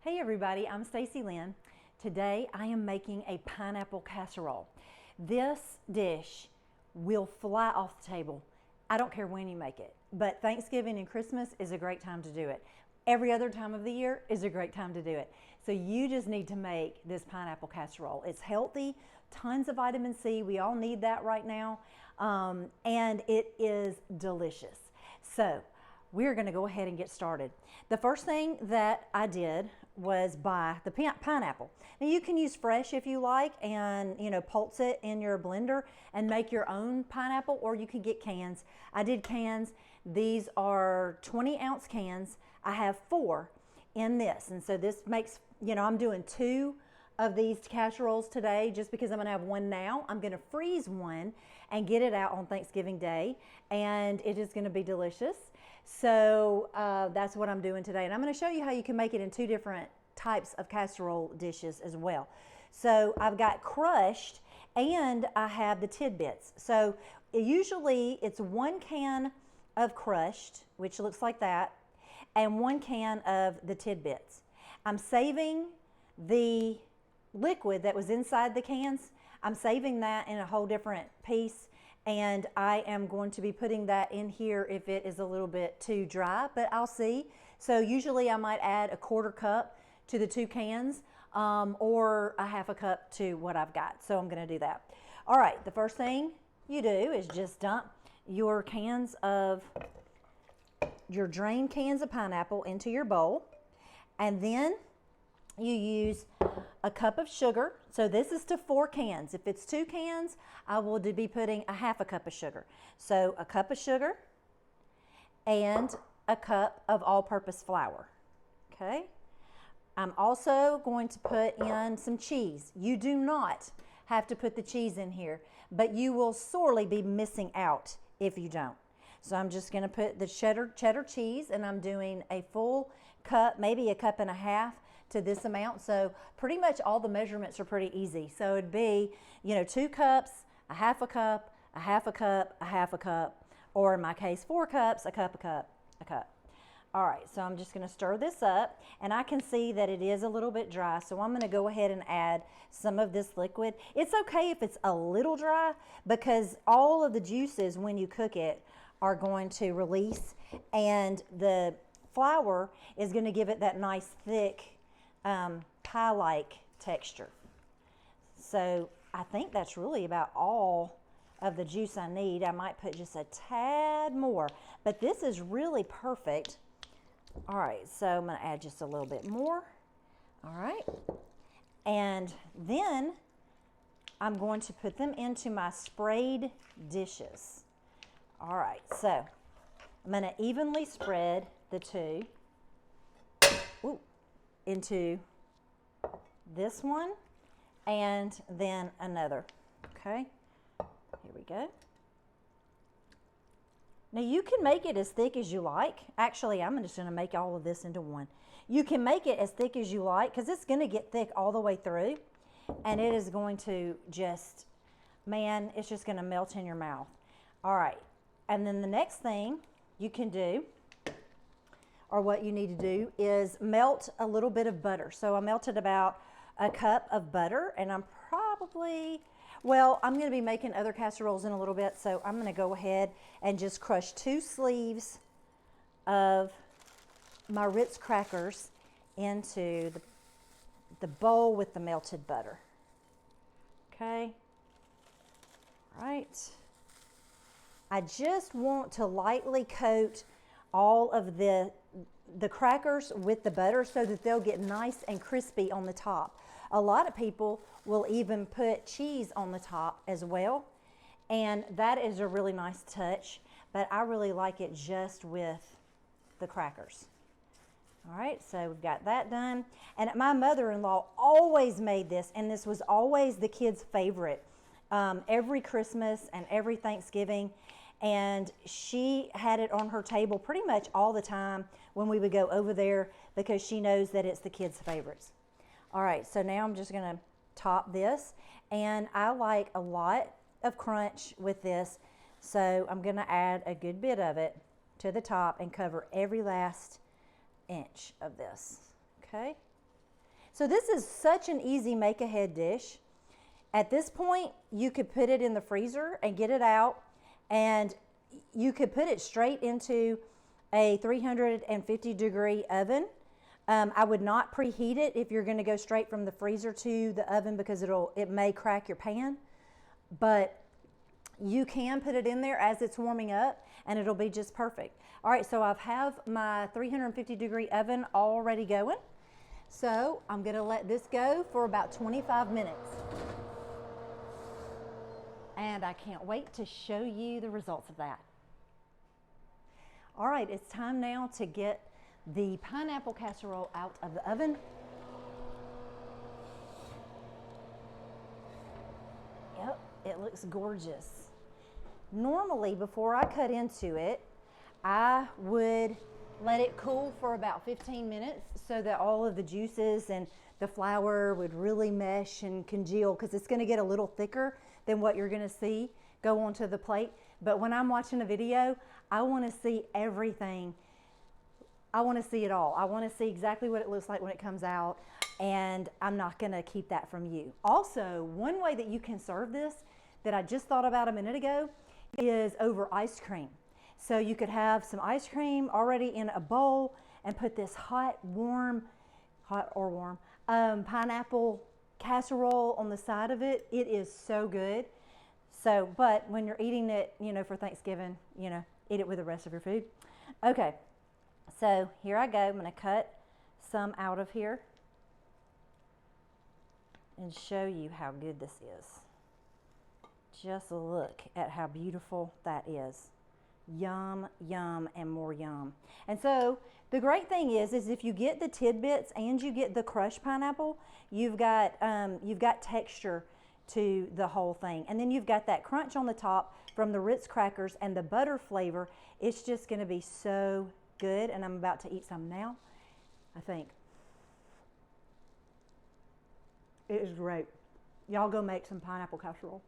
Hey everybody, I'm Stacy Lynn. Today I am making a pineapple casserole. This dish will fly off the table. I don't care when you make it, but Thanksgiving and Christmas is a great time to do it. Every other time of the year is a great time to do it. So you just need to make this pineapple casserole. It's healthy, tons of vitamin C. We all need that right now. And it is delicious. So we're going to go ahead and get started. The first thing that I did was buy the pineapple. Now you can use fresh if you like and pulse it in your blender and make your own pineapple, or you can get cans. I did cans. These are 20-ounce cans. I have 4 in this, and so this makes, I'm doing 2 of these casseroles today just because I'm going to have one now. I'm going to freeze one and get it out on Thanksgiving Day, and it is going to be delicious. So that's what I'm doing today, and I'm going to show you how you can make it in 2 different types of casserole dishes as well. So I've got crushed and I have the tidbits. So usually it's 1 can of crushed, which looks like that, and 1 can of the tidbits. I'm saving the liquid that was inside the cans. I'm saving that in a whole different piece, and I am going to be putting that in here if it is a little bit too dry, but I'll see. So usually I might add a 1/4 cup to the 2 cans or a 1/2 cup to what I've got. So I'm going to do that. All right, the first thing you do is just dump your drained cans of pineapple into your bowl, and then you use a cup of sugar. So this is to 4 cans. If it's 2 cans, I will be putting a 1/2 cup of sugar. So a cup of sugar and a cup of all-purpose flour. Okay. I'm also going to put in some cheese. You do not have to put the cheese in here, but you will sorely be missing out if you don't. So I'm just going to put the cheddar cheese, and I'm doing a full cup, maybe a 1.5 cups to this amount. So pretty much all the measurements are pretty easy. So it'd be, 2 cups, a 1/2 cup, a 1/2 cup, a 1/2 cup, or in my case, 4 cups, a cup, a cup, a cup. All right, so I'm just going to stir this up, and I can see that it is a little bit dry, so I'm going to go ahead and add some of this liquid. It's okay if it's a little dry, because all of the juices when you cook it are going to release, and the flour is going to give it that nice thick pie-like texture. So I think that's really about all of the juice I need. I might put just a tad more, but this is really perfect. All right, so I'm going to add just a little bit more. All right, and then I'm going to put them into my sprayed dishes. All right, so I'm going to evenly spread the 2 into this one and then another. Okay, here we go. Now you can make it as thick as you like. Actually, I'm just going to make all of this into one. You can make it as thick as you like because it's going to get thick all the way through, and it is going to just, man, it's just going to melt in your mouth. All right, and then the next thing you can do, or what you need to do, is melt a little bit of butter. So I melted about a cup of butter, and I'm going to be making other casseroles in a little bit, so I'm going to go ahead and just crush 2 sleeves of my Ritz crackers into the bowl with the melted butter. Okay. All right. I just want to lightly coat all of the crackers with the butter so that they'll get nice and crispy on the top. A lot of people will even put cheese on the top as well, and that is a really nice touch, but I really like it just with the crackers. All right, so we've got that done. And my mother-in-law always made this, and this was always the kids' favorite every Christmas and every Thanksgiving. And she had it on her table pretty much all the time when we would go over there because she knows that it's the kids' favorites. All right, so now I'm just going to top this, and I like a lot of crunch with this, so I'm going to add a good bit of it to the top and cover every last inch of this. Okay. So this is such an easy make-ahead dish. At this point, you could put it in the freezer and get it out, and you could put it straight into a 350-degree oven. I would not preheat it if you're going to go straight from the freezer to the oven, because it may crack your pan. But you can put it in there as it's warming up, and it'll be just perfect. All right, so I have my 350-degree oven already going. So I'm going to let this go for about 25 minutes. And I can't wait to show you the results of that. All right, it's time now to get the pineapple casserole out of the oven. Yep, it looks gorgeous. Normally, before I cut into it, I would let it cool for about 15 minutes so that all of the juices and the flour would really mesh and congeal, because it's going to get a little thicker than what you're going to see go onto the plate. But when I'm watching a video, I want to see everything. I want to see it all. I want to see exactly what it looks like when it comes out, and I'm not going to keep that from you. Also, one way that you can serve this that I just thought about a minute ago is over ice cream. So you could have some ice cream already in a bowl and put this hot or warm pineapple casserole on the side of it. It is so good. So, but when you're eating it, for Thanksgiving, eat it with the rest of your food. Okay, so here I go. I'm going to cut some out of here and show you how good this is. Just look at how beautiful that is. Yum, yum, and more yum. And so the great thing is if you get the tidbits and you get the crushed pineapple, you've got texture to the whole thing. And then you've got that crunch on the top from the Ritz crackers and the butter flavor. It's just going to be so good. And I'm about to eat some now, I think. It is great. Y'all go make some pineapple casserole.